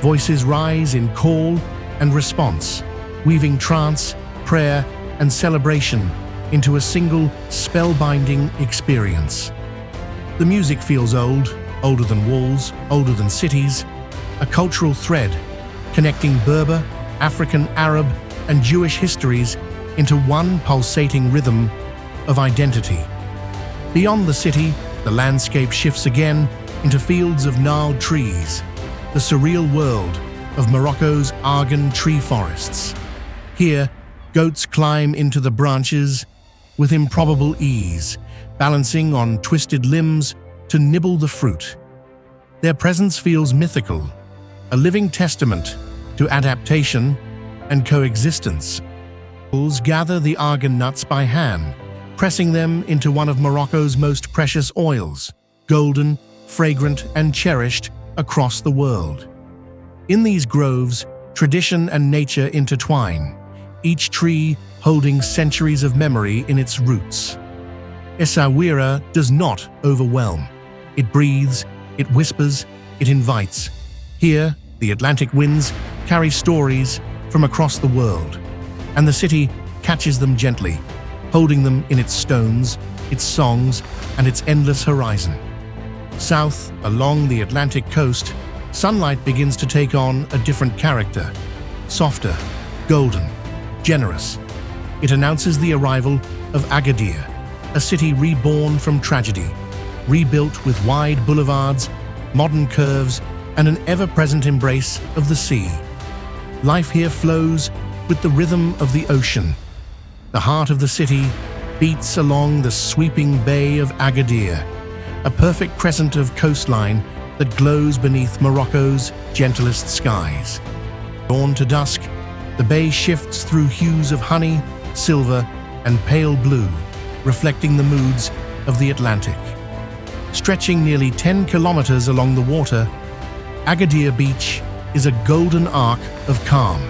Voices rise in call and response, weaving trance, prayer, and celebration into a single spellbinding experience. The music feels old, older than walls, older than cities, a cultural thread connecting Berber, African, Arab, and Jewish histories into one pulsating rhythm of identity. Beyond the city, the landscape shifts again into fields of gnarled trees, the surreal world of Morocco's argan tree forests. Here, goats climb into the branches with improbable ease, balancing on twisted limbs to nibble the fruit. Their presence feels mythical, a living testament to adaptation and coexistence. Bulls gather the argan nuts by hand, pressing them into one of Morocco's most precious oils, golden, fragrant, and cherished across the world. In these groves, tradition and nature intertwine, each tree holding centuries of memory in its roots. Essaouira does not overwhelm. It breathes, it whispers, it invites. Here, the Atlantic winds carry stories from across the world, and the city catches them gently, holding them in its stones, its songs, and its endless horizon. South, along the Atlantic coast, sunlight begins to take on a different character, softer, golden, generous. It announces the arrival of Agadir, a city reborn from tragedy, rebuilt with wide boulevards, modern curves, and an ever-present embrace of the sea. Life here flows with the rhythm of the ocean. The heart of the city beats along the sweeping bay of Agadir, a perfect crescent of coastline that glows beneath Morocco's gentlest skies. Dawn to dusk, the bay shifts through hues of honey, silver, and pale blue, reflecting the moods of the Atlantic. Stretching nearly 10 kilometers along the water, Agadir Beach is a golden arc of calm.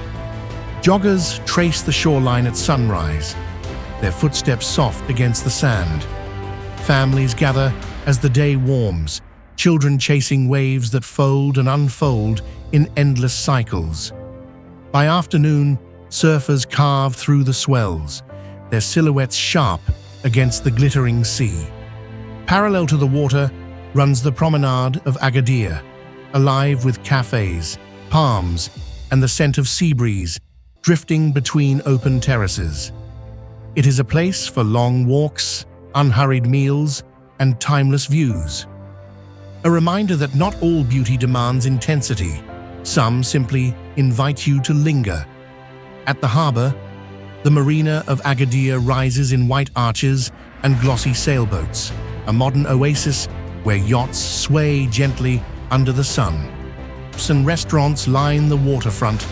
Joggers trace the shoreline at sunrise, their footsteps soft against the sand. Families gather as the day warms, children chasing waves that fold and unfold in endless cycles. By afternoon, surfers carve through the swells, their silhouettes sharp against the glittering sea. Parallel to the water runs the promenade of Agadir, alive with cafes, palms, and the scent of sea breeze drifting between open terraces. It is a place for long walks, unhurried meals, and timeless views. A reminder that not all beauty demands intensity. Some simply invite you to linger. At the harbor, the marina of Agadir rises in white arches and glossy sailboats, a modern oasis where yachts sway gently under the sun. Shops and restaurants line the waterfront,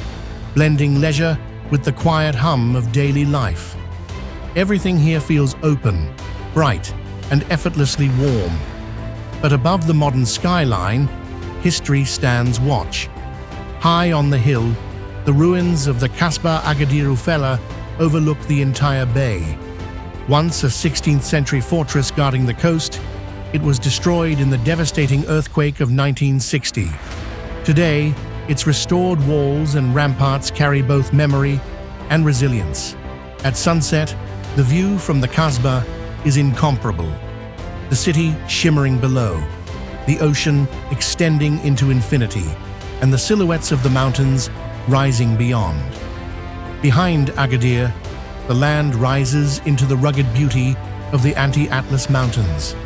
blending leisure with the quiet hum of daily life. Everything here feels open, bright, and effortlessly warm. But above the modern skyline, history stands watch. High on the hill, the ruins of the Kasbah Agadir Ufella overlook the entire bay. Once a 16th century fortress guarding the coast, it was destroyed in the devastating earthquake of 1960. Today, its restored walls and ramparts carry both memory and resilience. At sunset, the view from the Kasbah is incomparable. The city shimmering below, the ocean extending into infinity, and the silhouettes of the mountains rising beyond. Behind Agadir, the land rises into the rugged beauty of the Anti-Atlas Mountains.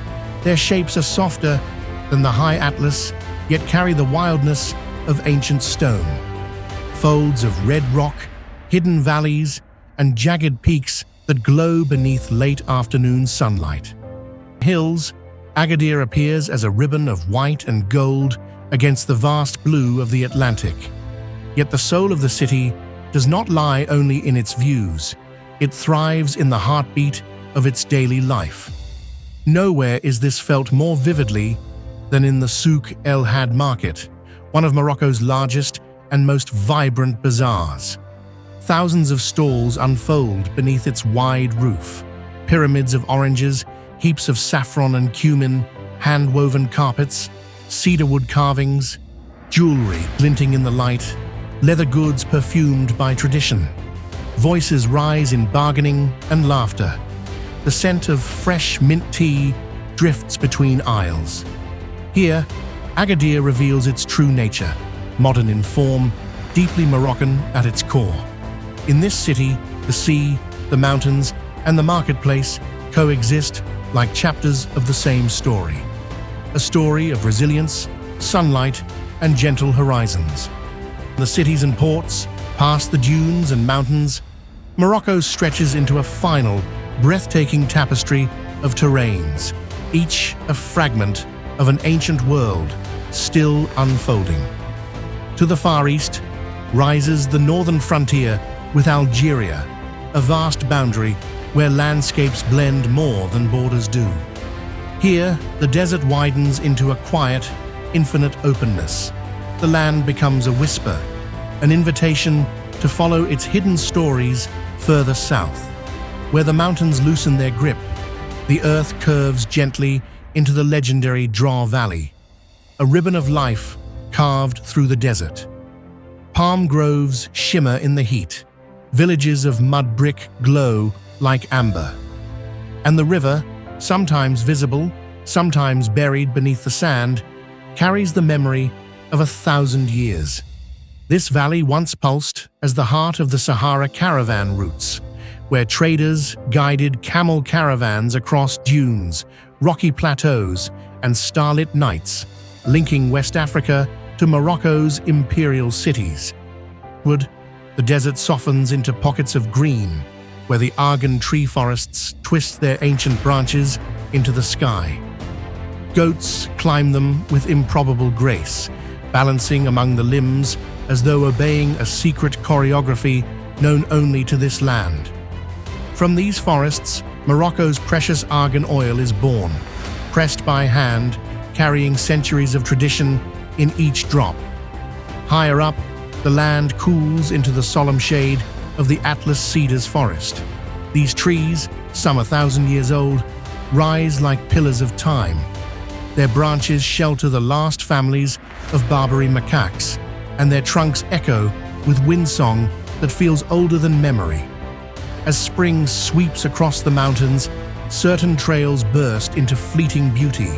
Their shapes are softer than the high Atlas, yet carry the wildness of ancient stone. Folds of red rock, hidden valleys, and jagged peaks that glow beneath late afternoon sunlight. Hills, Agadir appears as a ribbon of white and gold against the vast blue of the Atlantic. Yet the soul of the city does not lie only in its views. It thrives in the heartbeat of its daily life. Nowhere is this felt more vividly than in the Souk El Had market, one of Morocco's largest and most vibrant bazaars. Thousands of stalls unfold beneath its wide roof. Pyramids of oranges, heaps of saffron and cumin, hand-woven carpets, cedarwood carvings, jewelry glinting in the light. leather goods perfumed by tradition. Voices rise in bargaining and laughter. The scent of fresh mint tea drifts between aisles. Here, Agadir reveals its true nature, modern in form, deeply Moroccan at its core. In this city, the sea, the mountains, and the marketplace coexist like chapters of the same story. A story of resilience, sunlight, and gentle horizons. The cities and ports, past the dunes and mountains, Morocco stretches into a final, breathtaking tapestry of terrains, each a fragment of an ancient world still unfolding. To the far east rises the northern frontier with Algeria, a vast boundary where landscapes blend more than borders do. Here, the desert widens into a quiet, infinite openness. The land becomes a whisper, an invitation to follow its hidden stories further south. Where the mountains loosen their grip, the earth curves gently into the legendary Draw Valley, a ribbon of life carved through the desert. Palm groves shimmer in the heat, villages of mud brick glow like amber. And the river, sometimes visible, sometimes buried beneath the sand, carries the memory of 1,000 years. This valley once pulsed as the heart of the Sahara caravan routes, where traders guided camel caravans across dunes, rocky plateaus, and starlit nights, linking West Africa to Morocco's imperial cities. The desert softens into pockets of green, where the argan tree forests twist their ancient branches into the sky. Goats climb them with improbable grace, balancing among the limbs as though obeying a secret choreography known only to this land. From these forests, Morocco's precious argan oil is born, pressed by hand, carrying centuries of tradition in each drop. Higher up, the land cools into the solemn shade of the Atlas cedars forest. These trees, some 1,000 years old, rise like pillars of time. Their branches shelter the last families of Barbary macaques, and their trunks echo with windsong that feels older than memory. As spring sweeps across the mountains, certain trails burst into fleeting beauty.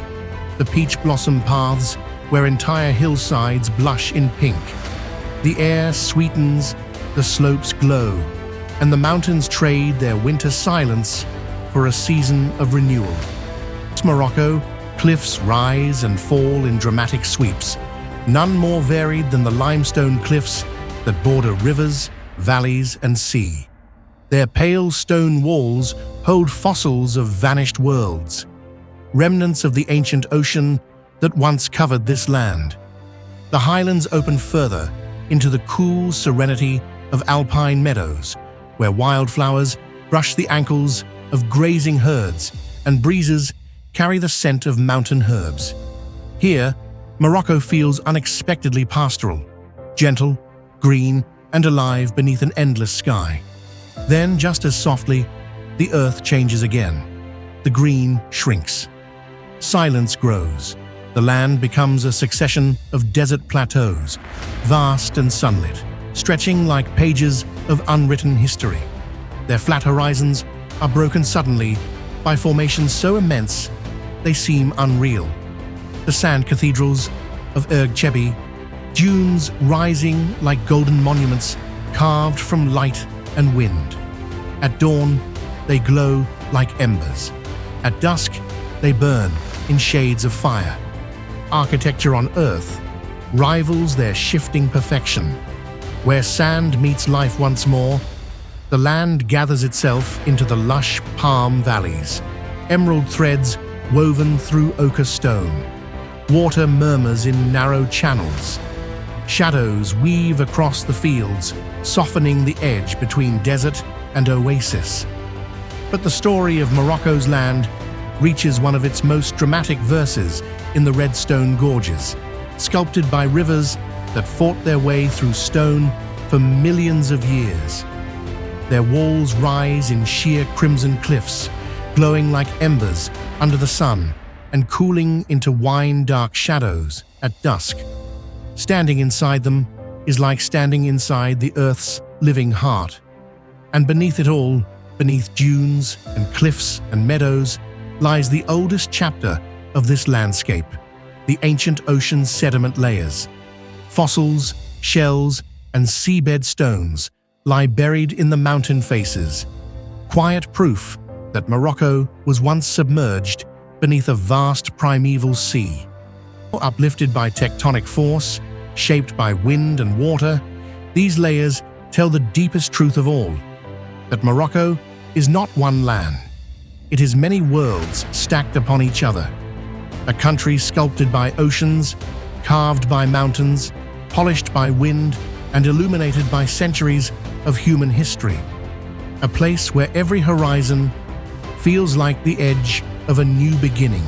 The peach blossom paths where entire hillsides blush in pink. The air sweetens, the slopes glow, and the mountains trade their winter silence for a season of renewal. Morocco, cliffs rise and fall in dramatic sweeps, none more varied than the limestone cliffs that border rivers, valleys, and sea. Their pale stone walls hold fossils of vanished worlds, remnants of the ancient ocean that once covered this land. The highlands open further into the cool serenity of alpine meadows, where wildflowers brush the ankles of grazing herds and breezes carry the scent of mountain herbs. Here, Morocco feels unexpectedly pastoral, gentle, green, and alive beneath an endless sky. Then, just as softly, the earth changes again. The green shrinks. Silence grows. The land becomes a succession of desert plateaus, vast and sunlit, stretching like pages of unwritten history. Their flat horizons are broken suddenly by formations so immense they seem unreal. The sand cathedrals of Chebi, dunes rising like golden monuments carved from light and wind. At dawn, they glow like embers. At dusk, they burn in shades of fire. Architecture on Earth rivals their shifting perfection. Where sand meets life once more, the land gathers itself into the lush palm valleys, emerald threads woven through ochre stone. Water murmurs in narrow channels. Shadows weave across the fields, softening the edge between desert and oasis. But the story of Morocco's land reaches one of its most dramatic verses in the red stone gorges, sculpted by rivers that fought their way through stone for millions of years. Their walls rise in sheer crimson cliffs, glowing like embers under the sun and cooling into wine-dark shadows at dusk. Standing inside them, is like standing inside the Earth's living heart. And beneath it all, beneath dunes and cliffs and meadows, lies the oldest chapter of this landscape, the ancient ocean's sediment layers. Fossils, shells, and seabed stones lie buried in the mountain faces, quiet proof that Morocco was once submerged beneath a vast primeval sea. Uplifted by tectonic force, shaped by wind and water, these layers tell the deepest truth of all, that Morocco is not one land. It is many worlds stacked upon each other. A country sculpted by oceans, carved by mountains, polished by wind, and illuminated by centuries of human history. A place where every horizon feels like the edge of a new beginning.